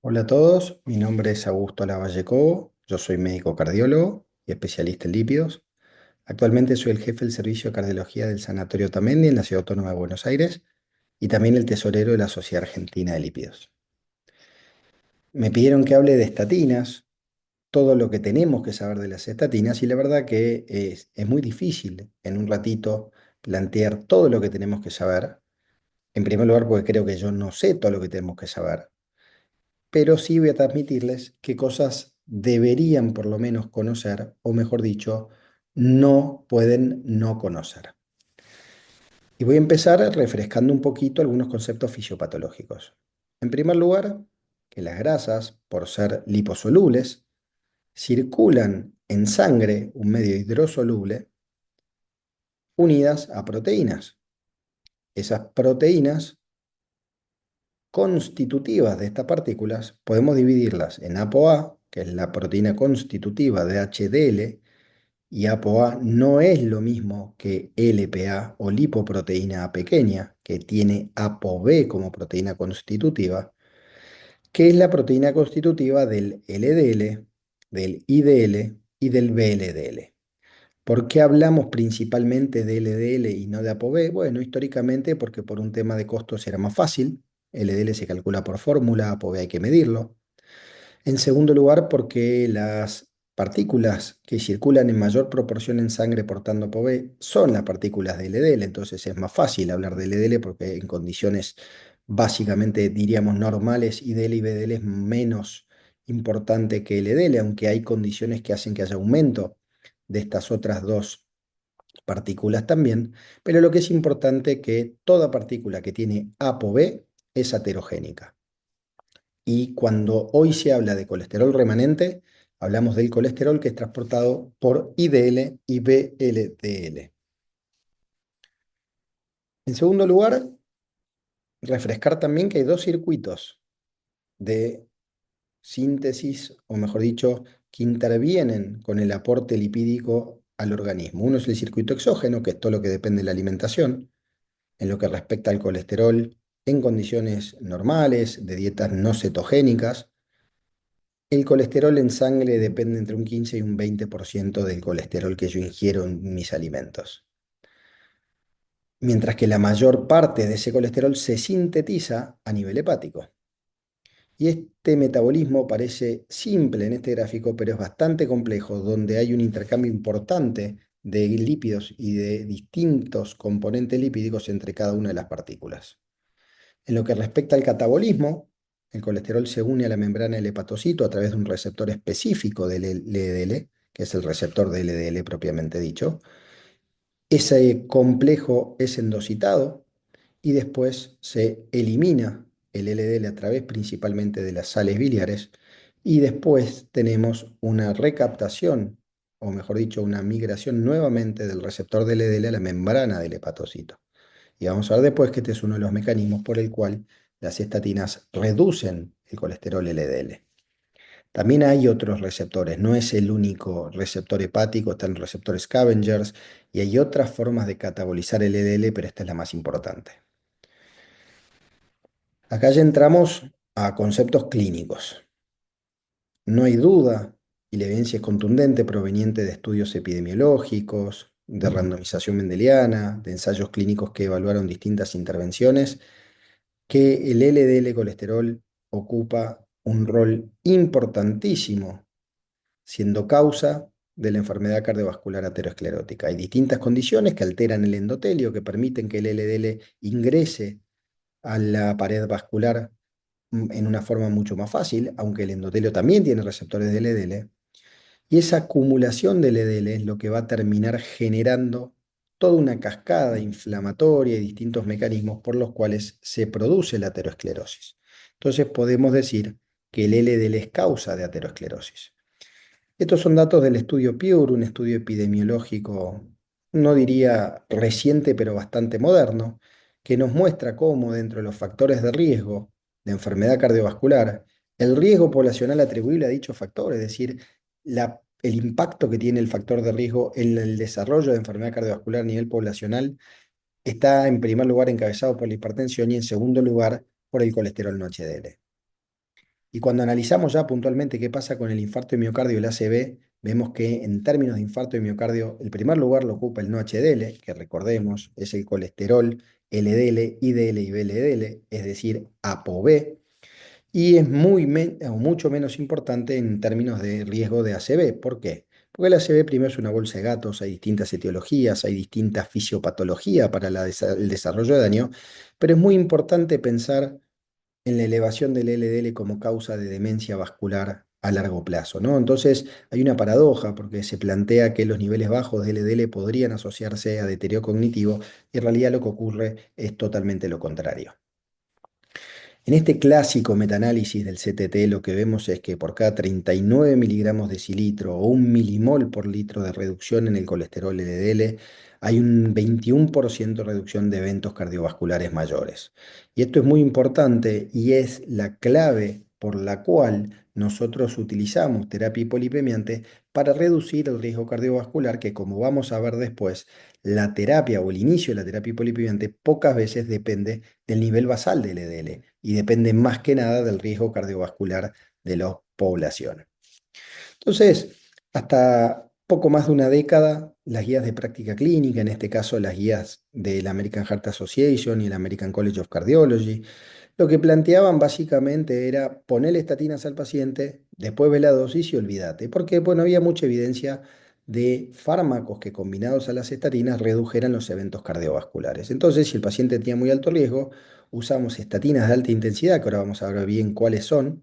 Hola a todos, mi nombre es Augusto Lavalle Cobo, yo soy médico cardiólogo y especialista en lípidos. Actualmente soy el jefe del servicio de cardiología del Sanatorio Tamendi en la Ciudad Autónoma de Buenos Aires y también el tesorero de la Sociedad Argentina de Lípidos. Me pidieron que hable de estatinas, todo lo que tenemos que saber de las estatinas y la verdad que es muy difícil en un ratito plantear todo lo que tenemos que saber. En primer lugar, porque creo que yo no sé todo lo que tenemos que saber, pero sí voy a transmitirles qué cosas deberían por lo menos conocer, o mejor dicho, no pueden no conocer. Y voy a empezar refrescando un poquito algunos conceptos fisiopatológicos. En primer lugar, que las grasas, por ser liposolubles, circulan en sangre, un medio hidrosoluble, unidas a proteínas. Esas proteínas constitutivas de estas partículas podemos dividirlas en ApoA, que es la proteína constitutiva de HDL, y ApoA no es lo mismo que LPA o lipoproteína A pequeña, que tiene ApoB como proteína constitutiva, que es la proteína constitutiva del LDL, del IDL y del VLDL. ¿Por qué hablamos principalmente de LDL y no de ApoB? Bueno, históricamente porque por un tema de costos era más fácil. LDL se calcula por fórmula, ApoB hay que medirlo. En segundo lugar, porque las partículas que circulan en mayor proporción en sangre portando ApoB son las partículas de LDL, entonces es más fácil hablar de LDL porque en condiciones básicamente diríamos normales, IDL y VDL es menos importante que LDL, aunque hay condiciones que hacen que haya aumento de estas otras dos partículas también, pero lo que es importante es que toda partícula que tiene ApoB es aterogénica. Y cuando hoy se habla de colesterol remanente, hablamos del colesterol que es transportado por IDL y VLDL. En segundo lugar, refrescar también que hay dos circuitos de síntesis, o mejor dicho, que intervienen con el aporte lipídico al organismo. Uno es el circuito exógeno, que es todo lo que depende de la alimentación, en lo que respecta al colesterol en condiciones normales, de dietas no cetogénicas. El colesterol en sangre depende entre un 15 y un 20% del colesterol que yo ingiero en mis alimentos. Mientras que la mayor parte de ese colesterol se sintetiza a nivel hepático. Y este metabolismo parece simple en este gráfico, pero es bastante complejo, donde hay un intercambio importante de lípidos y de distintos componentes lipídicos entre cada una de las partículas. En lo que respecta al catabolismo, el colesterol se une a la membrana del hepatocito a través de un receptor específico del LDL, que es el receptor de LDL propiamente dicho. Ese complejo es endocitado y después se elimina el LDL a través principalmente de las sales biliares y después tenemos una recaptación, o mejor dicho, una migración nuevamente del receptor de LDL a la membrana del hepatocito. Y vamos a ver después que este es uno de los mecanismos por el cual las estatinas reducen el colesterol LDL. También hay otros receptores, no es el único receptor hepático, están los receptores scavengers y hay otras formas de catabolizar el LDL, pero esta es la más importante. Acá ya entramos a conceptos clínicos. No hay duda, y la evidencia es contundente proveniente de estudios epidemiológicos, de randomización mendeliana, de ensayos clínicos que evaluaron distintas intervenciones, que el LDL colesterol ocupa un rol importantísimo, siendo causa de la enfermedad cardiovascular aterosclerótica. Hay distintas condiciones que alteran el endotelio, que permiten que el LDL ingrese a la pared vascular en una forma mucho más fácil, aunque el endotelio también tiene receptores de LDL. Y esa acumulación de LDL es lo que va a terminar generando toda una cascada inflamatoria y distintos mecanismos por los cuales se produce la aterosclerosis. Entonces podemos decir que el LDL es causa de aterosclerosis. Estos son datos del estudio PURE, un estudio epidemiológico, no diría reciente, pero bastante moderno, que nos muestra cómo dentro de los factores de riesgo de enfermedad cardiovascular, el riesgo poblacional atribuible a dicho factor, es decir, el impacto que tiene el factor de riesgo en el desarrollo de enfermedad cardiovascular a nivel poblacional, está en primer lugar encabezado por la hipertensión y en segundo lugar por el colesterol no HDL. Y cuando analizamos ya puntualmente qué pasa con el infarto de miocardio y el ACV, vemos que en términos de infarto de miocardio, el primer lugar lo ocupa el no HDL, que recordemos es el colesterol LDL, IDL y VLDL, es decir, ApoB, y es o mucho menos importante en términos de riesgo de ACV. ¿Por qué? Porque el ACV primero es una bolsa de gatos, hay distintas etiologías, hay distintas fisiopatologías para el desarrollo de daño, pero es muy importante pensar en la elevación del LDL como causa de demencia vascular a largo plazo, ¿no? Entonces hay una paradoja porque se plantea que los niveles bajos de LDL podrían asociarse a deterioro cognitivo y en realidad lo que ocurre es totalmente lo contrario. En este clásico metaanálisis del CTT lo que vemos es que por cada 39 miligramos de cilitro o un milimol por litro de reducción en el colesterol LDL, hay un 21% de reducción de eventos cardiovasculares mayores. Y esto es muy importante y es la clave por la cual nosotros utilizamos terapia hipolipemiante para reducir el riesgo cardiovascular que, como vamos a ver después, la terapia o el inicio de la terapia hipolipemiante pocas veces depende del nivel basal del LDL y depende más que nada del riesgo cardiovascular de la población. Entonces, hasta poco más de una década, las guías de práctica clínica, en este caso las guías de la American Heart Association y el American College of Cardiology, lo que planteaban básicamente era ponerle estatinas al paciente, después ve la dosis y olvídate, porque bueno, había mucha evidencia de fármacos que combinados a las estatinas redujeran los eventos cardiovasculares. Entonces, si el paciente tenía muy alto riesgo, usamos estatinas de alta intensidad, que ahora vamos a ver bien cuáles son,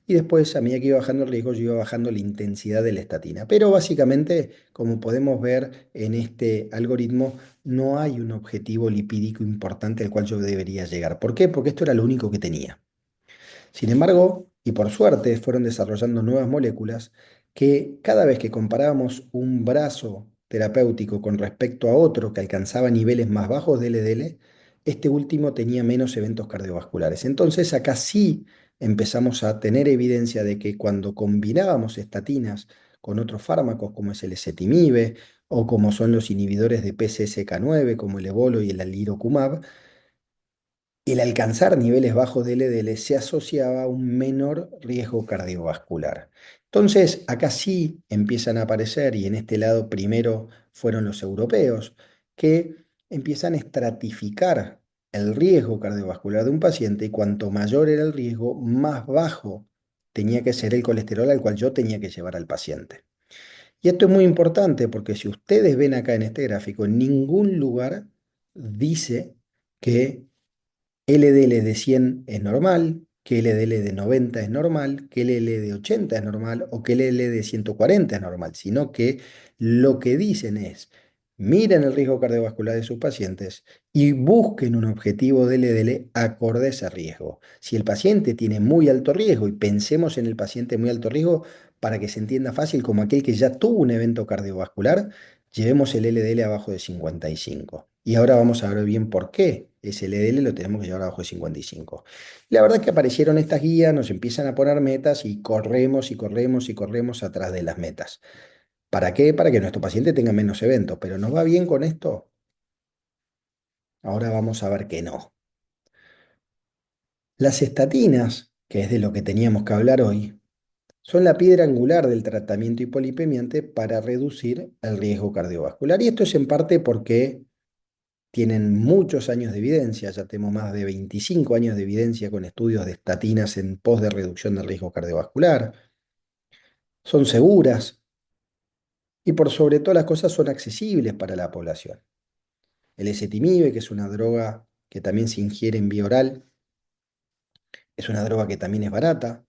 y después, a medida que iba bajando el riesgo, yo iba bajando la intensidad de la estatina. Pero básicamente, como podemos ver en este algoritmo, no hay un objetivo lipídico importante al cual yo debería llegar. ¿Por qué? Porque esto era lo único que tenía. Sin embargo, y por suerte, fueron desarrollando nuevas moléculas que cada vez que comparábamos un brazo terapéutico con respecto a otro que alcanzaba niveles más bajos de LDL, este último tenía menos eventos cardiovasculares. Entonces, acá sí empezamos a tener evidencia de que cuando combinábamos estatinas con otros fármacos como es el ezetimibe o como son los inhibidores de PCSK9 como el Ebolo y el alirocumab, el alcanzar niveles bajos de LDL se asociaba a un menor riesgo cardiovascular. Entonces, acá sí empiezan a aparecer, y en este lado primero fueron los europeos, que empiezan a estratificar el riesgo cardiovascular de un paciente y cuanto mayor era el riesgo, más bajo tenía que ser el colesterol al cual yo tenía que llevar al paciente. Y esto es muy importante porque si ustedes ven acá en este gráfico, en ningún lugar dice que LDL de 100 es normal, que LDL de 90 es normal, que LDL de 80 es normal o que LDL de 140 es normal, sino que lo que dicen es, miren el riesgo cardiovascular de sus pacientes y busquen un objetivo de LDL acorde a ese riesgo. Si el paciente tiene muy alto riesgo, y pensemos en el paciente muy alto riesgo para que se entienda fácil como aquel que ya tuvo un evento cardiovascular, llevemos el LDL abajo de 55. Y ahora vamos a ver bien por qué ese LDL lo tenemos que llevar abajo de 55. La verdad es que aparecieron estas guías, nos empiezan a poner metas y corremos y corremos y corremos atrás de las metas. ¿Para qué? Para que nuestro paciente tenga menos eventos. ¿Pero nos va bien con esto? Ahora vamos a ver que no. Las estatinas, que es de lo que teníamos que hablar hoy, son la piedra angular del tratamiento hipolipemiante para reducir el riesgo cardiovascular. Y esto es en parte porque tienen muchos años de evidencia, ya tenemos más de 25 años de evidencia con estudios de estatinas en pos de reducción del riesgo cardiovascular, son seguras y por sobre todas las cosas son accesibles para la población. El ezetimibe, que es una droga que también se ingiere en vía oral, es una droga que también es barata,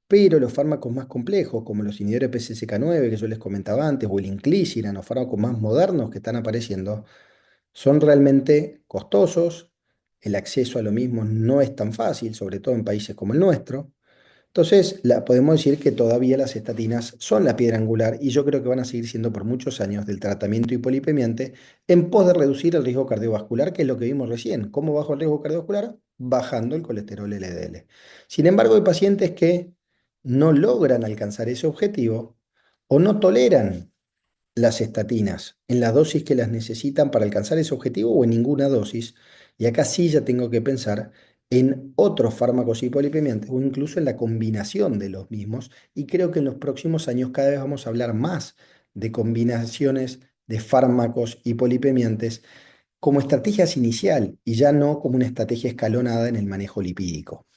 pero los fármacos más complejos, como los inhibidores PCSK9 que yo les comentaba antes, o el inclisiran, los fármacos más modernos que están apareciendo, son realmente costosos, el acceso a lo mismo no es tan fácil, sobre todo en países como el nuestro. Entonces, podemos decir que todavía las estatinas son la piedra angular y yo creo que van a seguir siendo por muchos años del tratamiento hipolipemiante en pos de reducir el riesgo cardiovascular, que es lo que vimos recién. ¿Cómo bajo el riesgo cardiovascular? Bajando el colesterol LDL. Sin embargo, hay pacientes que no logran alcanzar ese objetivo o no toleran las estatinas en la dosis que las necesitan para alcanzar ese objetivo o en ninguna dosis. Y acá sí ya tengo que pensar en otros fármacos hipolipemiantes o incluso en la combinación de los mismos. Y creo que en los próximos años cada vez vamos a hablar más de combinaciones de fármacos hipolipemiantes como estrategias inicial y ya no como una estrategia escalonada en el manejo lipídico.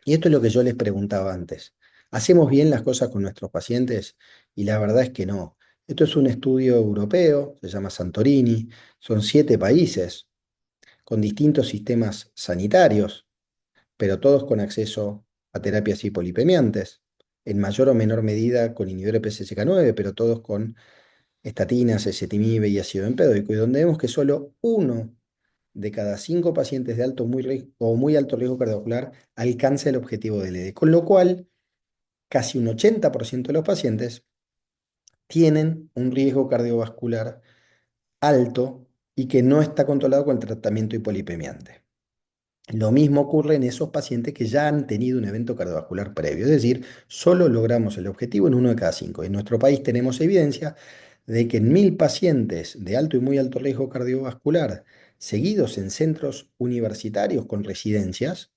Y esto es lo que yo les preguntaba antes. ¿Hacemos bien las cosas con nuestros pacientes? Y la verdad es que no. Esto es un estudio europeo, se llama Santorini, son 7 países con distintos sistemas sanitarios, pero todos con acceso a terapias hipolipemiantes, en mayor o menor medida con inhibidor de PCSK9, pero todos con estatinas, ezetimibe y ácido bempédico, y donde vemos que solo uno de cada 5 pacientes de alto o muy alto riesgo cardiovascular alcanza el objetivo del ED, con lo cual casi un 80% de los pacientes tienen un riesgo cardiovascular alto y que no está controlado con el tratamiento hipolipemiante. Lo mismo ocurre en esos pacientes que ya han tenido un evento cardiovascular previo, es decir, solo logramos el objetivo en 1 de cada 5. En nuestro país tenemos evidencia de que en 1.000 pacientes de alto y muy alto riesgo cardiovascular seguidos en centros universitarios con residencias,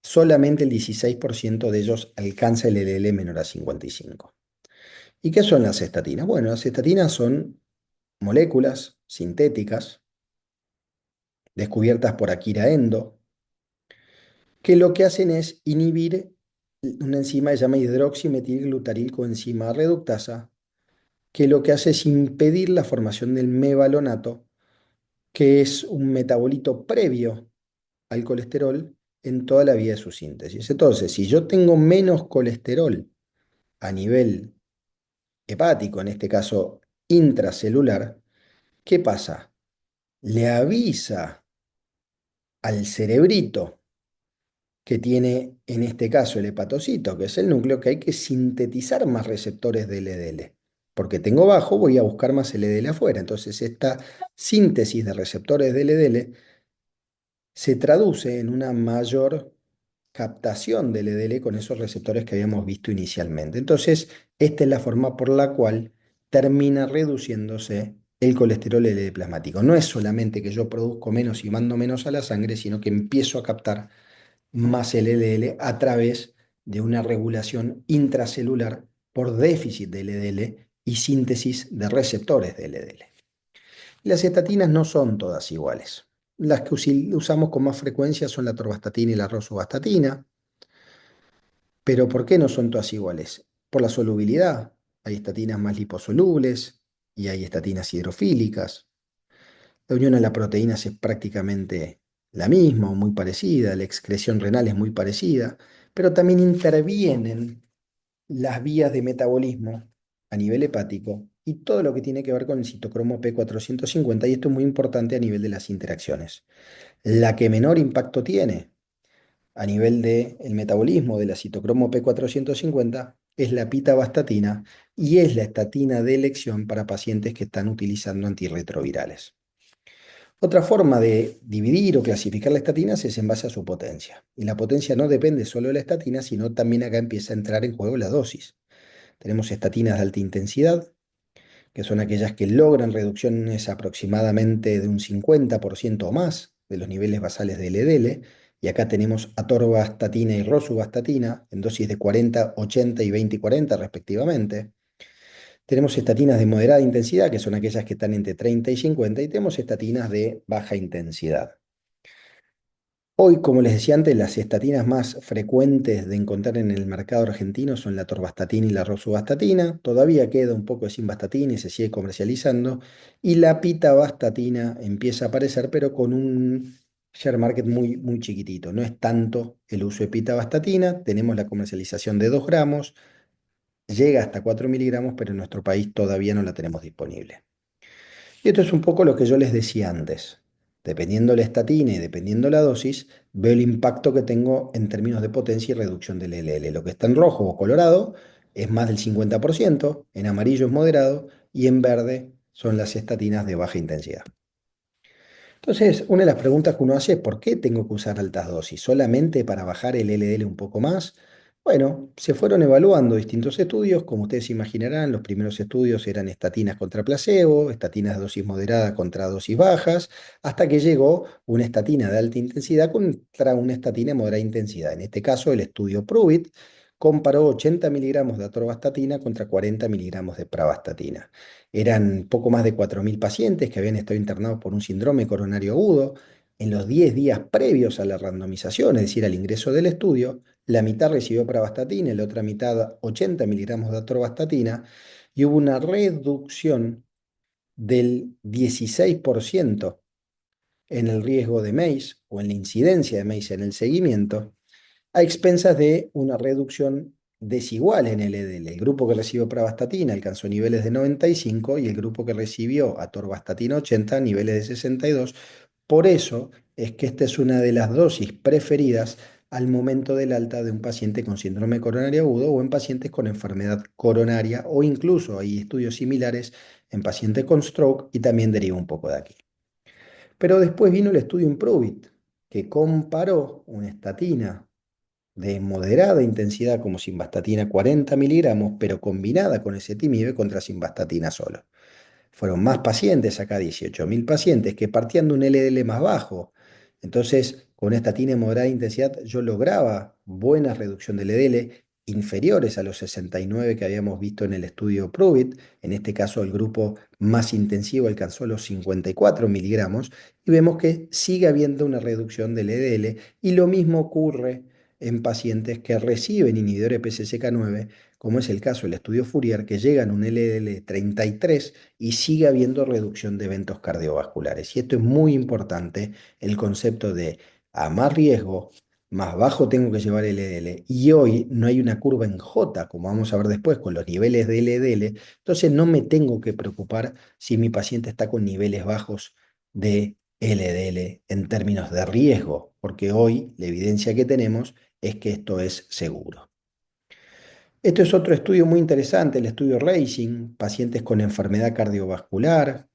solamente el 16% de ellos alcanza el LDL menor a 55. ¿Y qué son las estatinas? Bueno, las estatinas son moléculas sintéticas descubiertas por Akira Endo, que lo que hacen es inhibir una enzima que se llama hidroximetilglutarilcoenzima reductasa, que lo que hace es impedir la formación del mevalonato, que es un metabolito previo al colesterol en toda la vía de su síntesis. Entonces, si yo tengo menos colesterol a nivel hepático, en este caso intracelular, ¿qué pasa? Le avisa al cerebrito que tiene en este caso el hepatocito, que es el núcleo, que hay que sintetizar más receptores de LDL. Porque tengo bajo, voy a buscar más LDL afuera. Entonces, esta síntesis de receptores de LDL se traduce en una mayor captación de LDL con esos receptores que habíamos visto inicialmente. Entonces, esta es la forma por la cual termina reduciéndose el colesterol LDL plasmático. No es solamente que yo produzco menos y mando menos a la sangre, sino que empiezo a captar más LDL a través de una regulación intracelular por déficit de LDL y síntesis de receptores de LDL. Las estatinas no son todas iguales. Las que usamos con más frecuencia son la atorvastatina y la rosuvastatina. Pero ¿por qué no son todas iguales? Por la solubilidad. Hay estatinas más liposolubles y hay estatinas hidrofílicas. La unión a las proteínas es prácticamente la misma o muy parecida, la excreción renal es muy parecida, pero también intervienen las vías de metabolismo a nivel hepático y todo lo que tiene que ver con el citocromo P450, y esto es muy importante a nivel de las interacciones. La que menor impacto tiene a nivel del metabolismo de la citocromo P450 es la pitavastatina y es la estatina de elección para pacientes que están utilizando antirretrovirales. Otra forma de dividir o clasificar las estatinas es en base a su potencia. Y la potencia no depende solo de la estatina, sino también acá empieza a entrar en juego la dosis. Tenemos estatinas de alta intensidad, que son aquellas que logran reducciones aproximadamente de un 50% o más de los niveles basales de LDL. Y acá tenemos atorvastatina y rosuvastatina en dosis de 40, 80 y 20 y 40 respectivamente. Tenemos estatinas de moderada intensidad, que son aquellas que están entre 30 y 50, y tenemos estatinas de baja intensidad. Hoy, como les decía antes, las estatinas más frecuentes de encontrar en el mercado argentino son la atorvastatina y la rosuvastatina. Todavía queda un poco de simvastatina y se sigue comercializando. Y la pitavastatina empieza a aparecer, pero con un share market muy, muy chiquitito. No es tanto el uso de pitavastatina. Tenemos la comercialización de 2 gramos, llega hasta 4 miligramos, pero en nuestro país todavía no la tenemos disponible. Y esto es un poco lo que yo les decía antes. Dependiendo la estatina y dependiendo la dosis, veo el impacto que tengo en términos de potencia y reducción del LL. Lo que está en rojo o colorado es más del 50%, en amarillo es moderado y en verde son las estatinas de baja intensidad. Entonces, una de las preguntas que uno hace es ¿por qué tengo que usar altas dosis? ¿Solamente para bajar el LDL un poco más? Bueno, se fueron evaluando distintos estudios. Como ustedes imaginarán, los primeros estudios eran estatinas contra placebo, estatinas de dosis moderada contra dosis bajas, hasta que llegó una estatina de alta intensidad contra una estatina de moderada intensidad. En este caso, el estudio PRUIT comparó 80 miligramos de atorvastatina contra 40 miligramos de pravastatina. Eran poco más de 4.000 pacientes que habían estado internados por un síndrome coronario agudo. En los 10 días previos a la randomización, es decir, al ingreso del estudio, la mitad recibió pravastatina y la otra mitad 80 miligramos de atorvastatina, y hubo una reducción del 16% en el riesgo de MACE o en la incidencia de MACE en el seguimiento, a expensas de una reducción desigual en el EDL. El grupo que recibió pravastatina alcanzó niveles de 95 y el grupo que recibió atorvastatina 80 niveles de 62. Por eso es que esta es una de las dosis preferidas al momento del alta de un paciente con síndrome coronario agudo o en pacientes con enfermedad coronaria, o incluso hay estudios similares en pacientes con stroke y también deriva un poco de aquí. Pero después vino el estudio IMPROVIT, que comparó una estatina de moderada intensidad como simvastatina 40 miligramos, pero combinada con ezetimibe contra simvastatina solo. Fueron más pacientes, acá 18.000 pacientes, que partían de un LDL más bajo. Entonces, con esta estatina de moderada intensidad, yo lograba buena reducción del LDL inferiores a los 69 que habíamos visto en el estudio PROVIT. En este caso, el grupo más intensivo alcanzó los 54 miligramos y vemos que sigue habiendo una reducción del LDL, y lo mismo ocurre en pacientes que reciben inhibidores PCSK9, como es el caso del estudio Fourier, que llegan a un LDL 33 y sigue habiendo reducción de eventos cardiovasculares. Y esto es muy importante, el concepto de a más riesgo, más bajo tengo que llevar el LDL. Y hoy no hay una curva en J, como vamos a ver después, con los niveles de LDL. Entonces no me tengo que preocupar si mi paciente está con niveles bajos de LDL en términos de riesgo, porque hoy la evidencia que tenemos es que esto es seguro. Esto es otro estudio muy interesante, el estudio RACING, pacientes con enfermedad cardiovascular,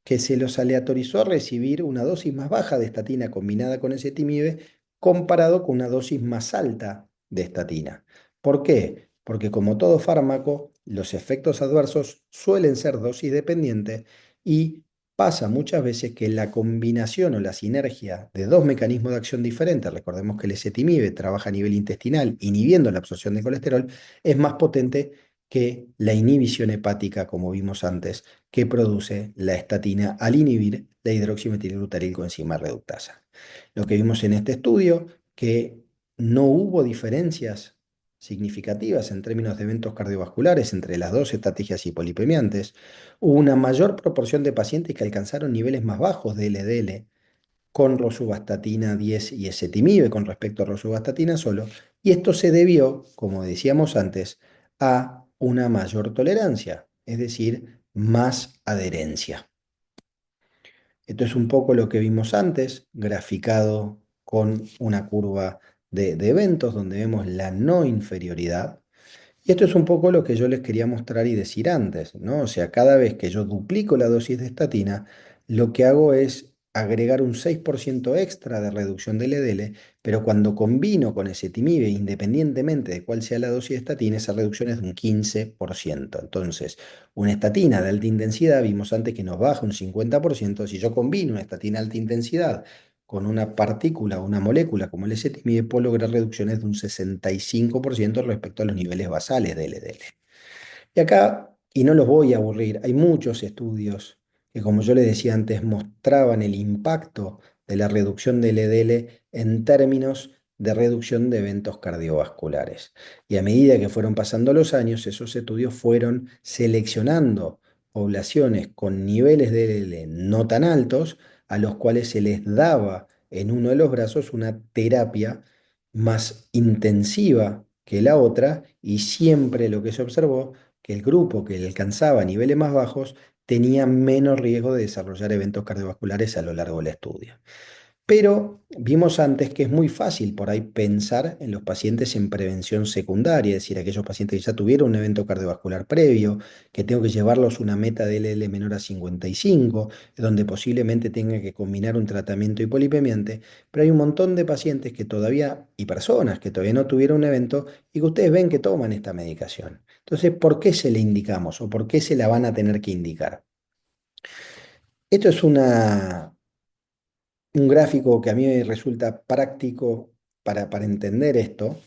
que se los aleatorizó a recibir una dosis más baja de estatina combinada con ezetimibe comparado con una dosis más alta de estatina. ¿Por qué? Porque como todo fármaco, los efectos adversos suelen ser dosis dependientes, y pasa muchas veces que la combinación o la sinergia de dos mecanismos de acción diferentes, recordemos que el ezetimibe trabaja a nivel intestinal inhibiendo la absorción de colesterol, es más potente que la inhibición hepática, como vimos antes, que produce la estatina al inhibir la hidroximetilglutaril-coenzima reductasa. Lo que vimos en este estudio, que no hubo diferencias significativas en términos de eventos cardiovasculares entre las dos estrategias hipolipemiantes. Hubo una mayor proporción de pacientes que alcanzaron niveles más bajos de LDL con rosuvastatina 10 y ezetimibe con respecto a rosuvastatina solo, y esto se debió, como decíamos antes, a una mayor tolerancia, es decir, más adherencia. Esto es un poco lo que vimos antes, graficado con una curva de eventos donde vemos la no inferioridad. Y esto es un poco lo que yo les quería mostrar y decir antes, ¿no? O sea, cada vez que yo duplico la dosis de estatina, lo que hago es agregar un 6% extra de reducción del LDL, pero cuando combino con ezetimibe, independientemente de cuál sea la dosis de estatina, esa reducción es de un 15%. Entonces, una estatina de alta intensidad, vimos antes que nos baja un 50%. Si yo combino una estatina de alta intensidad con una partícula o una molécula como el ezetimibe, puedo lograr reducciones de un 65% respecto a los niveles basales de LDL. Y acá, y no los voy a aburrir, hay muchos estudios que, como yo les decía antes, mostraban el impacto de la reducción del LDL en términos de reducción de eventos cardiovasculares. Y a medida que fueron pasando los años, esos estudios fueron seleccionando poblaciones con niveles de LDL no tan altos, a los cuales se les daba en uno de los brazos una terapia más intensiva que la otra, y siempre lo que se observó, que el grupo que alcanzaba niveles más bajos tenía menos riesgo de desarrollar eventos cardiovasculares a lo largo del estudio. Pero vimos antes que es muy fácil por ahí pensar en los pacientes en prevención secundaria, es decir, aquellos pacientes que ya tuvieron un evento cardiovascular previo, que tengo que llevarlos una meta de LL menor a 55, donde posiblemente tenga que combinar un tratamiento hipolipemiante, pero hay un montón de pacientes que todavía, y personas que todavía no tuvieron un evento y que ustedes ven que toman esta medicación. Entonces, ¿por qué se le indicamos o por qué se la van a tener que indicar? Esto es un gráfico que a mí me resulta práctico para entender esto,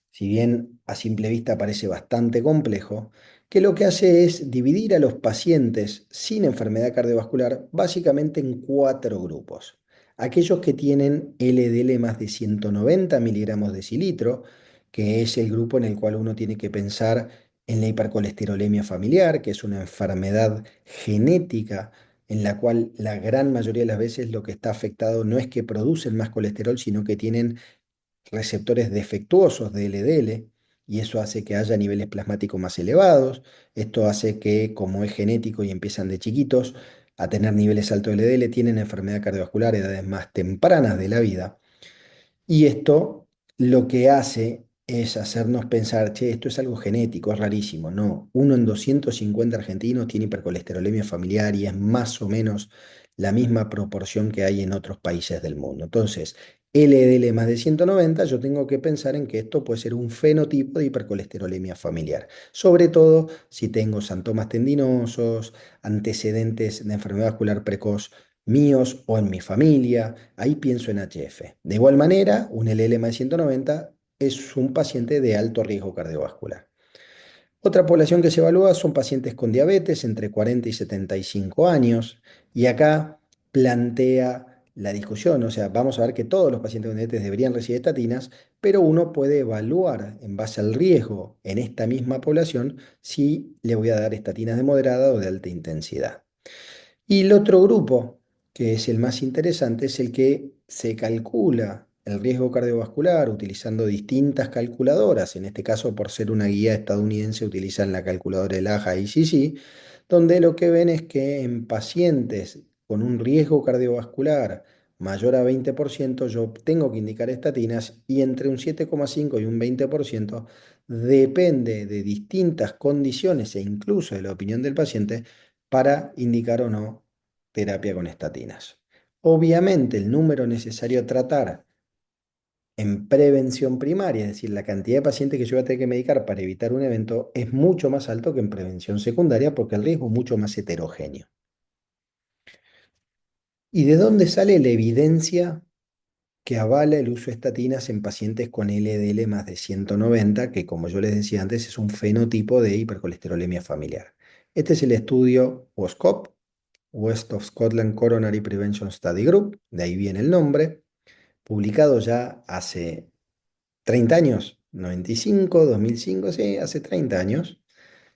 si bien a simple vista parece bastante complejo, que lo que hace es dividir a los pacientes sin enfermedad cardiovascular básicamente en cuatro grupos. Aquellos que tienen LDL más de 190 miligramos de cilitro, que es el grupo en el cual uno tiene que pensar en la hipercolesterolemia familiar, que es una enfermedad genética en la cual la gran mayoría de las veces lo que está afectado no es que producen más colesterol, sino que tienen receptores defectuosos de LDL, y eso hace que haya niveles plasmáticos más elevados. Esto hace que, como es genético y empiezan de chiquitos a tener niveles altos de LDL, tienen enfermedad cardiovascular a edades más tempranas de la vida. Y esto lo que hace es hacernos pensar, che, esto es algo genético, es rarísimo. No, uno en 250 argentinos tiene hipercolesterolemia familiar y es más o menos la misma proporción que hay en otros países del mundo. Entonces, LDL más de 190, yo tengo que pensar en que esto puede ser un fenotipo de hipercolesterolemia familiar. Sobre todo si tengo santomas tendinosos, antecedentes de enfermedad vascular precoz míos o en mi familia, ahí pienso en HF. De igual manera, un LLM de 190 es un paciente de alto riesgo cardiovascular. Otra población que se evalúa son pacientes con diabetes entre 40 y 75 años, y acá plantea la discusión, o sea, vamos a ver que todos los pacientes con diabetes deberían recibir estatinas, pero uno puede evaluar en base al riesgo en esta misma población si le voy a dar estatinas de moderada o de alta intensidad. Y el otro grupo, que es el más interesante, es el que se calcula el riesgo cardiovascular utilizando distintas calculadoras. En este caso, por ser una guía estadounidense, utilizan la calculadora del AJA ICC, donde lo que ven es que en pacientes con un riesgo cardiovascular mayor a 20%, yo tengo que indicar estatinas, y entre un 7,5 y un 20% depende de distintas condiciones e incluso de la opinión del paciente para indicar o no terapia con estatinas. Obviamente, el número necesario a tratar en prevención primaria, es decir, la cantidad de pacientes que yo voy a tener que medicar para evitar un evento, es mucho más alto que en prevención secundaria porque el riesgo es mucho más heterogéneo. ¿Y de dónde sale la evidencia que avala el uso de estatinas en pacientes con LDL más de 190, que como yo les decía antes es un fenotipo de hipercolesterolemia familiar? Este es el estudio WSCOP, West of Scotland Coronary Prevention Study Group, de ahí viene el nombre, publicado ya hace 30 años, 95, 2005, sí, hace 30 años,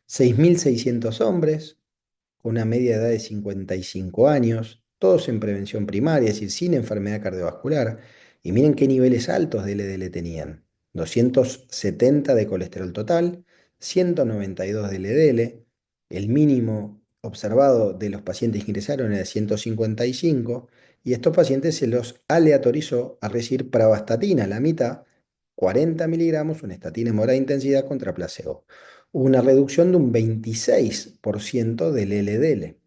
6.600 hombres, con una media edad de 55 años, todos en prevención primaria, es decir, sin enfermedad cardiovascular. Y miren qué niveles altos de LDL tenían: 270 de colesterol total, 192 de LDL, el mínimo observado de los pacientes que ingresaron era de 155, y estos pacientes se los aleatorizó a recibir pravastatina, la mitad, 40 miligramos, una estatina de moderada intensidad contra placebo. Hubo una reducción de un 26% del LDL.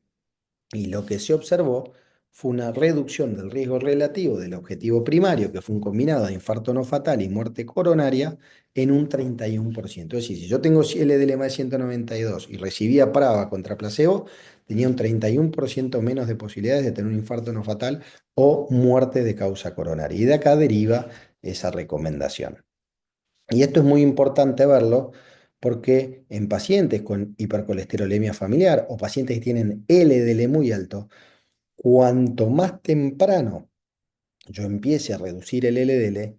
Y lo que se observó fue una reducción del riesgo relativo del objetivo primario, que fue un combinado de infarto no fatal y muerte coronaria, en un 31%. Es decir, si yo tengo LDL más de 192 y recibía Prava contra placebo, tenía un 31% menos de posibilidades de tener un infarto no fatal o muerte de causa coronaria. Y de acá deriva esa recomendación. Y esto es muy importante verlo porque en pacientes con hipercolesterolemia familiar o pacientes que tienen LDL muy alto, cuanto más temprano yo empiece a reducir el LDL,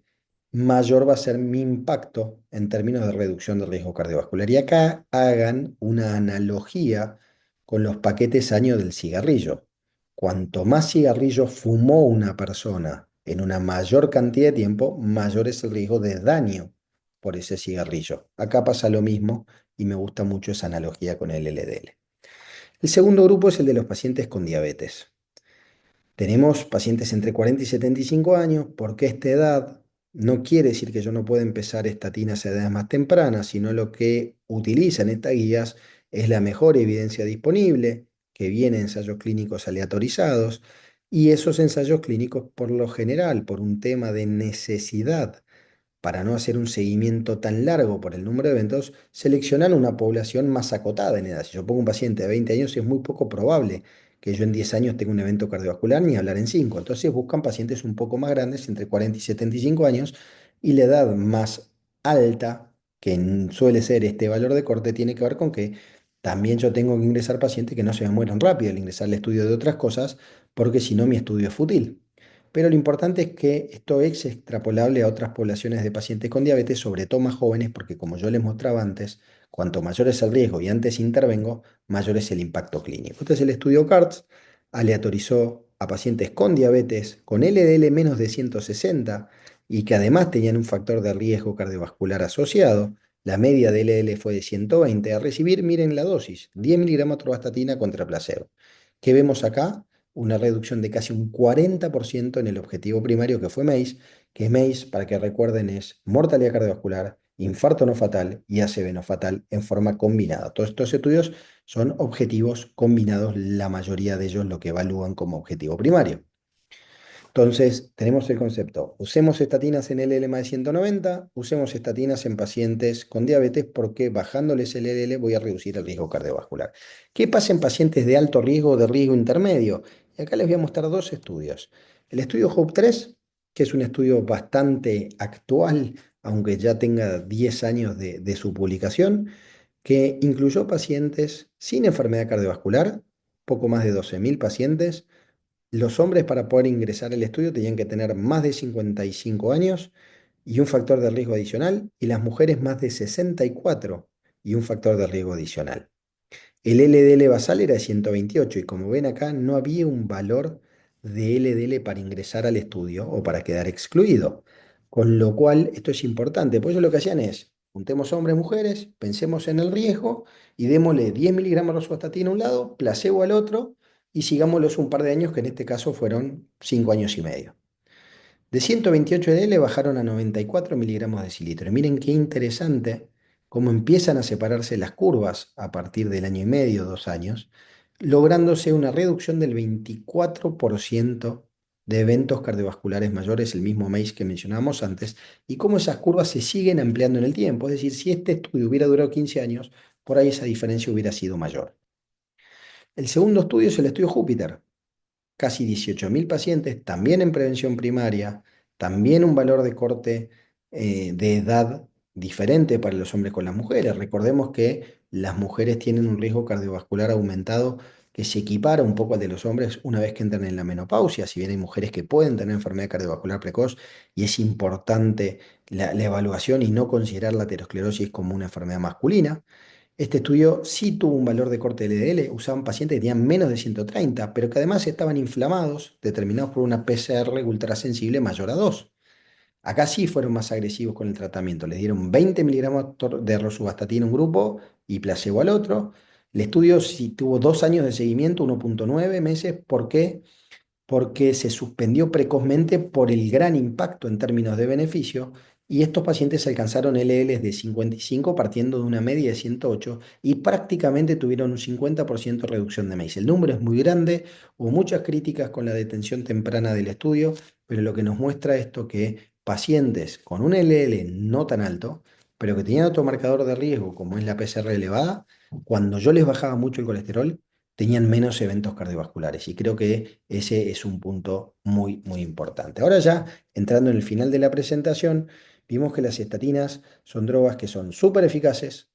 mayor va a ser mi impacto en términos de reducción de riesgo cardiovascular. Y acá hagan una analogía con los paquetes año del cigarrillo. Cuanto más cigarrillos fumó una persona en una mayor cantidad de tiempo, mayor es el riesgo de daño por ese cigarrillo. Acá pasa lo mismo y me gusta mucho esa analogía con el LDL. El segundo grupo es el de los pacientes con diabetes. Tenemos pacientes entre 40 y 75 años, porque esta edad no quiere decir que yo no pueda empezar estatinas a edades más tempranas, sino lo que utilizan estas guías es la mejor evidencia disponible, que viene de ensayos clínicos aleatorizados, y esos ensayos clínicos por lo general, por un tema de necesidad para no hacer un seguimiento tan largo por el número de eventos, seleccionan una población más acotada en edad. Si yo pongo un paciente de 20 años, es muy poco probable que yo en 10 años tenga un evento cardiovascular, ni hablar en 5. Entonces buscan pacientes un poco más grandes, entre 40 y 75 años, y la edad más alta, que suele ser este valor de corte, tiene que ver con que también yo tengo que ingresar pacientes que no se me mueran rápido al ingresar al estudio de otras cosas, porque si no mi estudio es fútil. Pero lo importante es que esto es extrapolable a otras poblaciones de pacientes con diabetes, sobre todo más jóvenes, porque como yo les mostraba antes, cuanto mayor es el riesgo y antes intervengo, mayor es el impacto clínico. Entonces el estudio CARTS aleatorizó a pacientes con diabetes con LDL menos de 160 y que además tenían un factor de riesgo cardiovascular asociado. La media de LDL fue de 120 a recibir, miren la dosis, 10 miligramos de atorvastatina contra placebo. ¿Qué vemos acá? Una reducción de casi un 40% en el objetivo primario que fue MACE, que MACE, para que recuerden, es mortalidad cardiovascular, infarto no fatal y ACV no fatal en forma combinada. Todos estos estudios son objetivos combinados, la mayoría de ellos lo que evalúan como objetivo primario. Entonces, tenemos el concepto, usemos estatinas en LDL más de 190, usemos estatinas en pacientes con diabetes porque bajándoles el LDL voy a reducir el riesgo cardiovascular. ¿Qué pasa en pacientes de alto riesgo o de riesgo intermedio? Y acá les voy a mostrar dos estudios. El estudio HOPE-3, que es un estudio bastante actual, aunque ya tenga 10 años de su publicación, que incluyó pacientes sin enfermedad cardiovascular, poco más de 12.000 pacientes. Los hombres para poder ingresar al estudio tenían que tener más de 55 años y un factor de riesgo adicional, y las mujeres más de 64 y un factor de riesgo adicional. El LDL basal era de 128 y como ven acá no había un valor de LDL para ingresar al estudio o para quedar excluido. Con lo cual esto es importante, pues ellos lo que hacían es, juntemos hombres y mujeres, pensemos en el riesgo y démosle 10 miligramos de rosuvastatina a un lado, placebo al otro y sigámoslos un par de años que en este caso fueron 5 años y medio. De 128 le bajaron a 94 miligramos de cilitro. Y miren qué interesante cómo empiezan a separarse las curvas a partir del año y medio, 2 años, lográndose una reducción del 24% de eventos cardiovasculares mayores, el mismo MACE que mencionábamos antes, y cómo esas curvas se siguen ampliando en el tiempo. Es decir, si este estudio hubiera durado 15 años, por ahí esa diferencia hubiera sido mayor. El segundo estudio es el estudio Júpiter, casi 18.000 pacientes, también en prevención primaria, también un valor de corte de edad diferente para los hombres con las mujeres. Recordemos que las mujeres tienen un riesgo cardiovascular aumentado que se equipara un poco al de los hombres una vez que entran en la menopausia, si bien hay mujeres que pueden tener enfermedad cardiovascular precoz y es importante la evaluación y no considerar la aterosclerosis como una enfermedad masculina. Este estudio sí tuvo un valor de corte LDL, usaban pacientes que tenían menos de 130, pero que además estaban inflamados, determinados por una PCR ultrasensible mayor a 2. Acá sí fueron más agresivos con el tratamiento. Les dieron 20 miligramos de rosuvastatina a un grupo y placebo al otro. El estudio sí tuvo 2 años de seguimiento, 1,9 meses. ¿Por qué? Porque se suspendió precozmente por el gran impacto en términos de beneficio y estos pacientes alcanzaron LLs de 55 partiendo de una media de 108 y prácticamente tuvieron un 50% reducción de MACE. El número es muy grande, hubo muchas críticas con la detención temprana del estudio, pero lo que nos muestra esto que pacientes con un LL no tan alto, pero que tenían otro marcador de riesgo como es la PCR elevada, cuando yo les bajaba mucho el colesterol, tenían menos eventos cardiovasculares. Y creo que ese es un punto muy, muy importante. Ahora ya, entrando en el final de la presentación, vimos que las estatinas son drogas que son súper eficaces,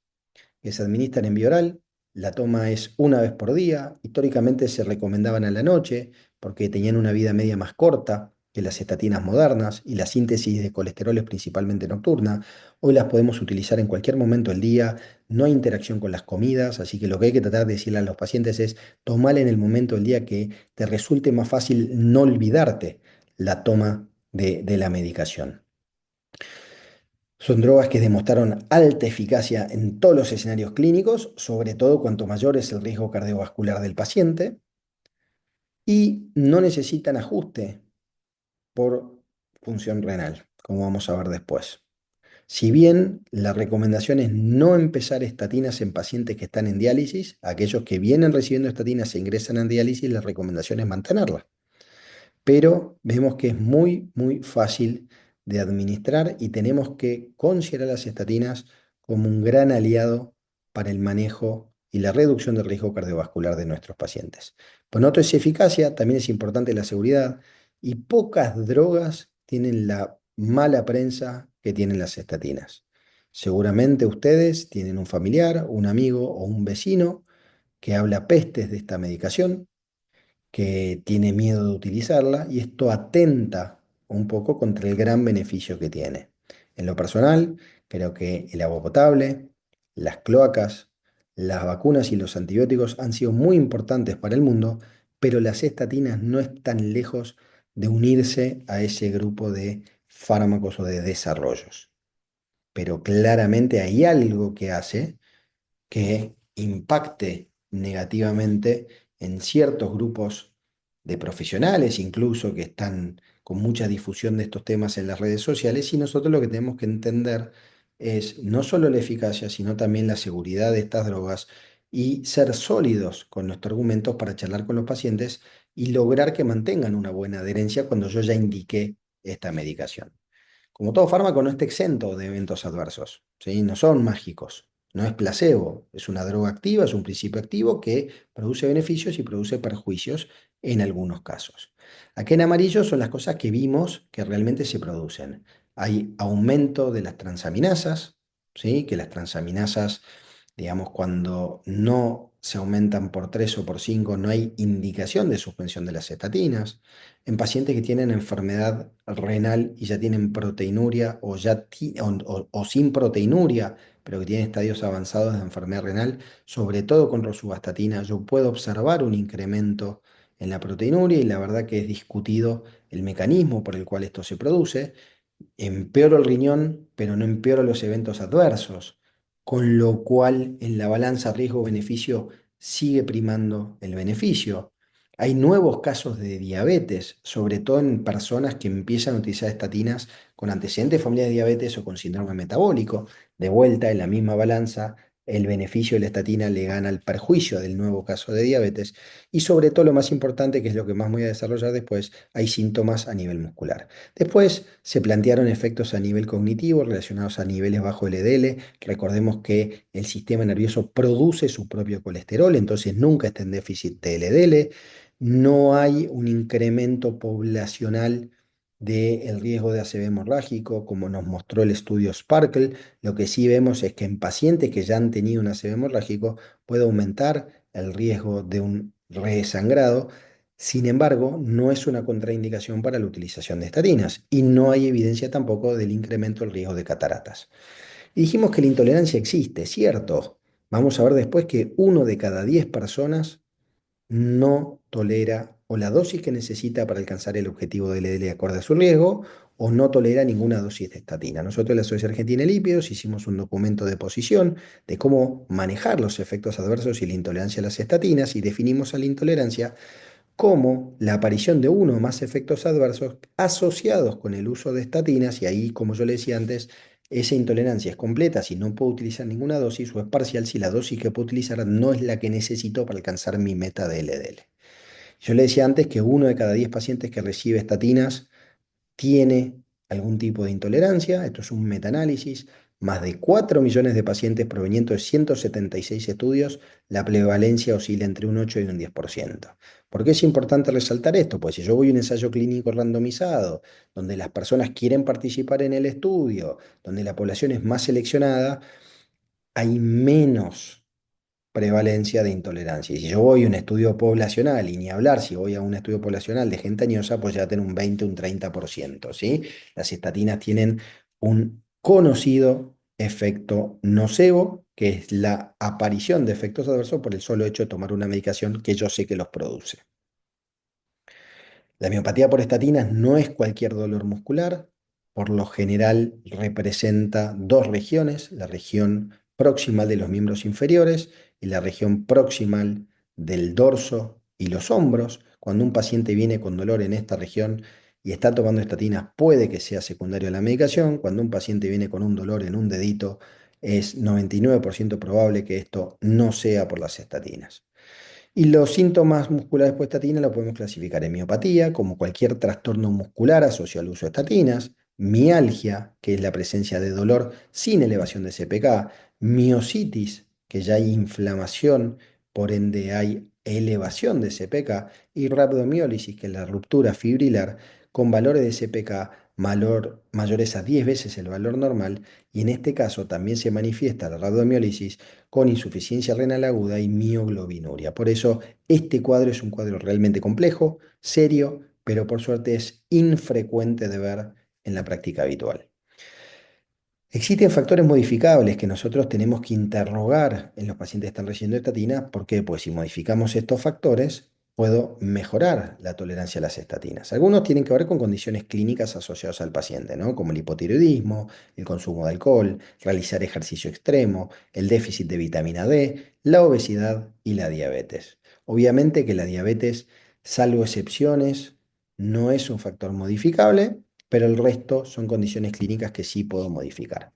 que se administran en vía oral. La toma es una vez por día. Históricamente se recomendaban a la noche porque tenían una vida media más corta que las estatinas modernas y la síntesis de colesterol es principalmente nocturna. Hoy las podemos utilizar en cualquier momento del día, no hay interacción con las comidas, así que lo que hay que tratar de decirle a los pacientes es tomar en el momento del día que te resulte más fácil no olvidarte la toma de la medicación. Son drogas que demostraron alta eficacia en todos los escenarios clínicos, sobre todo cuanto mayor es el riesgo cardiovascular del paciente. y no necesitan ajuste por función renal, como vamos a ver después. Si bien la recomendación es no empezar estatinas en pacientes que están en diálisis, aquellos que vienen recibiendo estatinas se ingresan en diálisis, la recomendación es mantenerla. Pero vemos que es muy, muy fácil de administrar y tenemos que considerar las estatinas como un gran aliado para el manejo y la reducción del riesgo cardiovascular de nuestros pacientes. Por noto es eficacia, también es importante la seguridad y pocas drogas tienen la mala prensa que tienen las estatinas. Seguramente ustedes tienen un familiar, un amigo o un vecino que habla pestes de esta medicación, que tiene miedo de utilizarla y esto atenta un poco contra el gran beneficio que tiene. En lo personal, creo que el agua potable, las cloacas, las vacunas y los antibióticos han sido muy importantes para el mundo, pero las estatinas no están lejos de unirse a ese grupo de fármacos o de desarrollos. Pero claramente hay algo que hace que impacte negativamente en ciertos grupos de profesionales, incluso que están con mucha difusión de estos temas en las redes sociales, y nosotros lo que tenemos que entender es no solo la eficacia, sino también la seguridad de estas drogas y ser sólidos con nuestros argumentos para charlar con los pacientes y lograr que mantengan una buena adherencia cuando yo ya indiqué esta medicación. Como todo fármaco, no está exento de eventos adversos, ¿sí? No son mágicos, no es placebo, es una droga activa, es un principio activo que produce beneficios y produce perjuicios en algunos casos. Aquí en amarillo son las cosas que vimos que realmente se producen. Hay aumento de las transaminasas, ¿sí? Que las transaminasas, digamos, cuando no se aumentan por 3 o por 5, no hay indicación de suspensión de las estatinas. En pacientes que tienen enfermedad renal y ya tienen proteinuria o sin proteinuria, pero que tienen estadios avanzados de enfermedad renal, sobre todo con rosuvastatina, yo puedo observar un incremento en la proteinuria y la verdad que es discutido el mecanismo por el cual esto se produce. Empeoro el riñón, pero no empeoro los eventos adversos, con lo cual en la balanza riesgo-beneficio sigue primando el beneficio. Hay nuevos casos de diabetes, sobre todo en personas que empiezan a utilizar estatinas con antecedentes familiares de diabetes o con síndrome metabólico. De vuelta, en la misma balanza, el beneficio de la estatina le gana al perjuicio del nuevo caso de diabetes. Y sobre todo, lo más importante, que es lo que más voy a desarrollar después, hay síntomas a nivel muscular. Después se plantearon efectos a nivel cognitivo relacionados a niveles bajo LDL. Recordemos que el sistema nervioso produce su propio colesterol, entonces nunca está en déficit de LDL. No hay un incremento poblacional del riesgo de ACV hemorrágico, como nos mostró el estudio Sparkle. Lo que sí vemos es que en pacientes que ya han tenido un ACV hemorrágico puede aumentar el riesgo de un resangrado. Sin embargo, no es una contraindicación para la utilización de estatinas y no hay evidencia tampoco del incremento del riesgo de cataratas. Y dijimos que la intolerancia existe, ¿cierto? Vamos a ver después que 1 de cada 10 personas no tolera o la dosis que necesita para alcanzar el objetivo del LDL acorde a su riesgo o no tolera ninguna dosis de estatina. Nosotros en la Sociedad Argentina de Lípidos hicimos un documento de posición de cómo manejar los efectos adversos y la intolerancia a las estatinas y definimos a la intolerancia como la aparición de uno o más efectos adversos asociados con el uso de estatinas, y ahí, como yo le decía antes, esa intolerancia es completa si no puedo utilizar ninguna dosis o es parcial si la dosis que puedo utilizar no es la que necesito para alcanzar mi meta de LDL. Yo le decía antes que 1 de cada 10 pacientes que recibe estatinas tiene algún tipo de intolerancia. Esto es un metaanálisis. Más de 4 millones de pacientes provenientes de 176 estudios, la prevalencia oscila entre un 8 y un 10%. ¿Por qué es importante resaltar esto? Pues si yo voy a un ensayo clínico randomizado, donde las personas quieren participar en el estudio, donde la población es más seleccionada, hay menos prevalencia de intolerancia. Y si yo voy a un estudio poblacional, y ni hablar si voy a un estudio poblacional de gente añosa, pues ya tengo un 20, un 30%, ¿sí? Las estatinas tienen un conocido efecto nocebo, que es la aparición de efectos adversos por el solo hecho de tomar una medicación que yo sé que los produce. La miopatía por estatinas no es cualquier dolor muscular, por lo general representa dos regiones, la región proximal de los miembros inferiores y la región proximal del dorso y los hombros. Cuando un paciente viene con dolor en esta región y está tomando estatinas, puede que sea secundario a la medicación. Cuando un paciente viene con un dolor en un dedito, es 99% probable que esto no sea por las estatinas. Y los síntomas musculares por estatina los podemos clasificar en miopatía, como cualquier trastorno muscular asociado al uso de estatinas, mialgia, que es la presencia de dolor sin elevación de CPK, miositis, que ya hay inflamación, por ende hay elevación de CPK, y rhabdomiólisis, que es la ruptura fibrilar, con valores de CPK mayores a 10 veces el valor normal, y en este caso también se manifiesta la rhabdomiólisis con insuficiencia renal aguda y mioglobinuria. Por eso, este cuadro es un cuadro realmente complejo, serio, pero por suerte es infrecuente de ver en la práctica habitual. Existen factores modificables que nosotros tenemos que interrogar en los pacientes que están recibiendo estatina. ¿Por qué? Pues si modificamos estos factores, puedo mejorar la tolerancia a las estatinas. Algunos tienen que ver con condiciones clínicas asociadas al paciente, ¿no? Como el hipotiroidismo, el consumo de alcohol, realizar ejercicio extremo, el déficit de vitamina D, la obesidad y la diabetes. Obviamente que la diabetes, salvo excepciones, no es un factor modificable, pero el resto son condiciones clínicas que sí puedo modificar.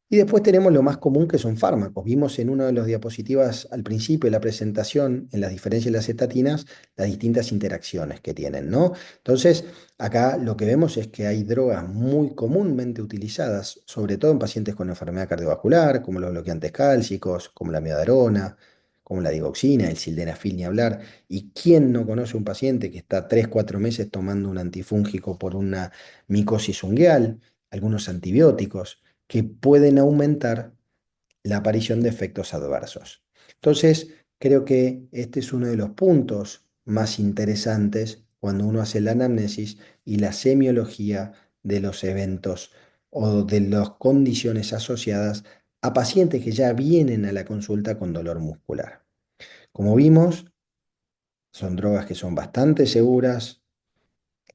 Y después tenemos lo más común que son fármacos. Vimos en una de las diapositivas al principio de la presentación, en las diferencias de las estatinas, las distintas interacciones que tienen, ¿no? Entonces, acá lo que vemos es que hay drogas muy comúnmente utilizadas, sobre todo en pacientes con enfermedad cardiovascular, como los bloqueantes cálcicos, como la miodarona, como la digoxina, el sildenafil, ni hablar. ¿Y quién no conoce un paciente que está 3, 4 meses tomando un antifúngico por una micosis ungueal, algunos antibióticos, que pueden aumentar la aparición de efectos adversos? Entonces, creo que este es uno de los puntos más interesantes cuando uno hace la anamnesis y la semiología de los eventos o de las condiciones asociadas a pacientes que ya vienen a la consulta con dolor muscular. Como vimos, son drogas que son bastante seguras.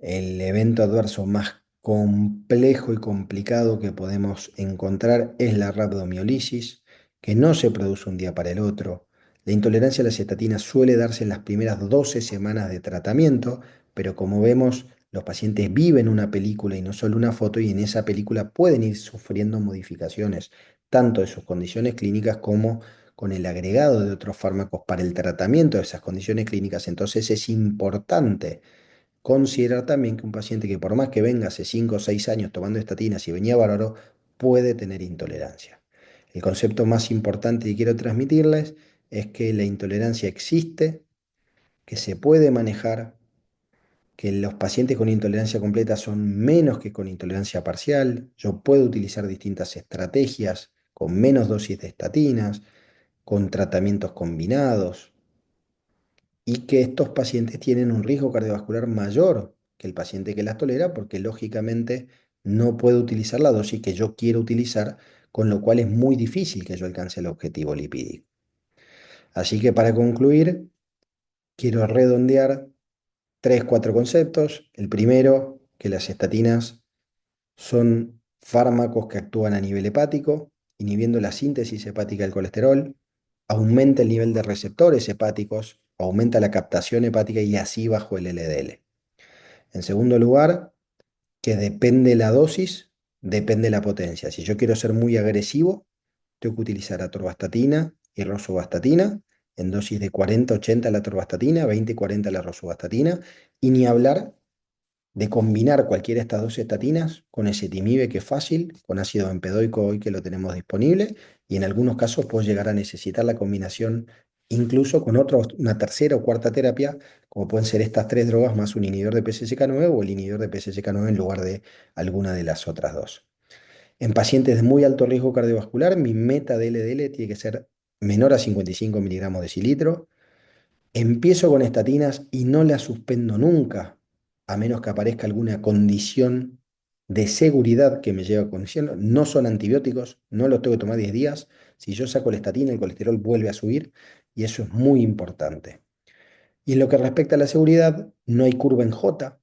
El evento adverso más complejo y complicado que podemos encontrar es la rhabdomiolisis, que no se produce un día para el otro. La intolerancia a las estatinas suele darse en las primeras 12 semanas de tratamiento, pero como vemos, los pacientes viven una película y no solo una foto, y en esa película pueden ir sufriendo modificaciones, tanto de sus condiciones clínicas como con el agregado de otros fármacos para el tratamiento de esas condiciones clínicas. Entonces es importante considerar también que un paciente que por más que venga hace 5 o 6 años tomando estatinas y venía bárbaro, puede tener intolerancia. El concepto más importante que quiero transmitirles es que la intolerancia existe, que se puede manejar, que los pacientes con intolerancia completa son menos que con intolerancia parcial. Yo puedo utilizar distintas estrategias con menos dosis de estatinas, con tratamientos combinados, y que estos pacientes tienen un riesgo cardiovascular mayor que el paciente que las tolera, porque lógicamente no puedo utilizar la dosis que yo quiero utilizar, con lo cual es muy difícil que yo alcance el objetivo lipídico. Así que para concluir, quiero redondear tres, cuatro conceptos. El primero, que las estatinas son fármacos que actúan a nivel hepático, inhibiendo la síntesis hepática del colesterol, aumenta el nivel de receptores hepáticos, aumenta la captación hepática y así bajo el LDL. En segundo lugar, que depende la dosis, depende la potencia. Si yo quiero ser muy agresivo, tengo que utilizar atorvastatina y rosuvastatina en dosis de 40-80 la atorvastatina, 20-40 la rosuvastatina, y ni hablar de combinar cualquiera de estas dos estatinas con ezetimibe, que es fácil, con ácido bempedoico hoy que lo tenemos disponible, y en algunos casos puedo llegar a necesitar la combinación incluso con una tercera o cuarta terapia, como pueden ser estas tres drogas más un inhibidor de PCSK9 o el inhibidor de PCSK9 en lugar de alguna de las otras dos. En pacientes de muy alto riesgo cardiovascular, mi meta de LDL tiene que ser menor a 55 miligramos de cilitro. Empiezo con estatinas y no las suspendo nunca, a menos que aparezca alguna condición de seguridad que me lleve a condición. No son antibióticos, no los tengo que tomar 10 días. Si yo saco la estatina, el colesterol vuelve a subir, y eso es muy importante. Y en lo que respecta a la seguridad, no hay curva en J,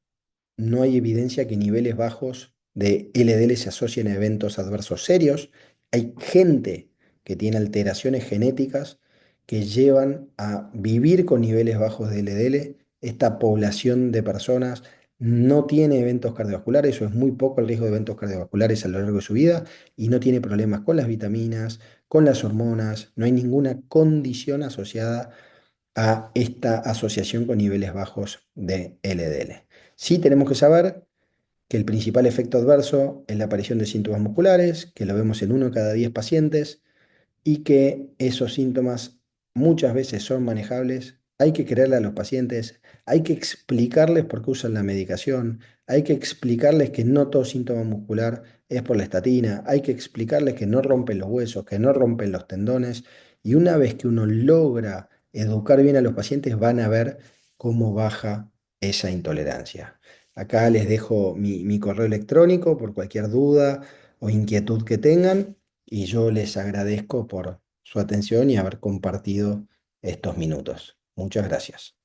no hay evidencia que niveles bajos de LDL se asocien a eventos adversos serios. Hay gente que tiene alteraciones genéticas que llevan a vivir con niveles bajos de LDL esta población de personas no tiene eventos cardiovasculares o es muy poco el riesgo de eventos cardiovasculares a lo largo de su vida y no tiene problemas con las vitaminas, con las hormonas, no hay ninguna condición asociada a esta asociación con niveles bajos de LDL. Sí tenemos que saber que el principal efecto adverso es la aparición de síntomas musculares, que lo vemos en 1 cada 10 pacientes y que esos síntomas muchas veces son manejables. Hay que creerle a los pacientes, hay que explicarles por qué usan la medicación, hay que explicarles que no todo síntoma muscular es por la estatina, hay que explicarles que no rompen los huesos, que no rompen los tendones. Y una vez que uno logra educar bien a los pacientes, van a ver cómo baja esa intolerancia. Acá les dejo mi correo electrónico por cualquier duda o inquietud que tengan y yo les agradezco por su atención y haber compartido estos minutos. Muchas gracias.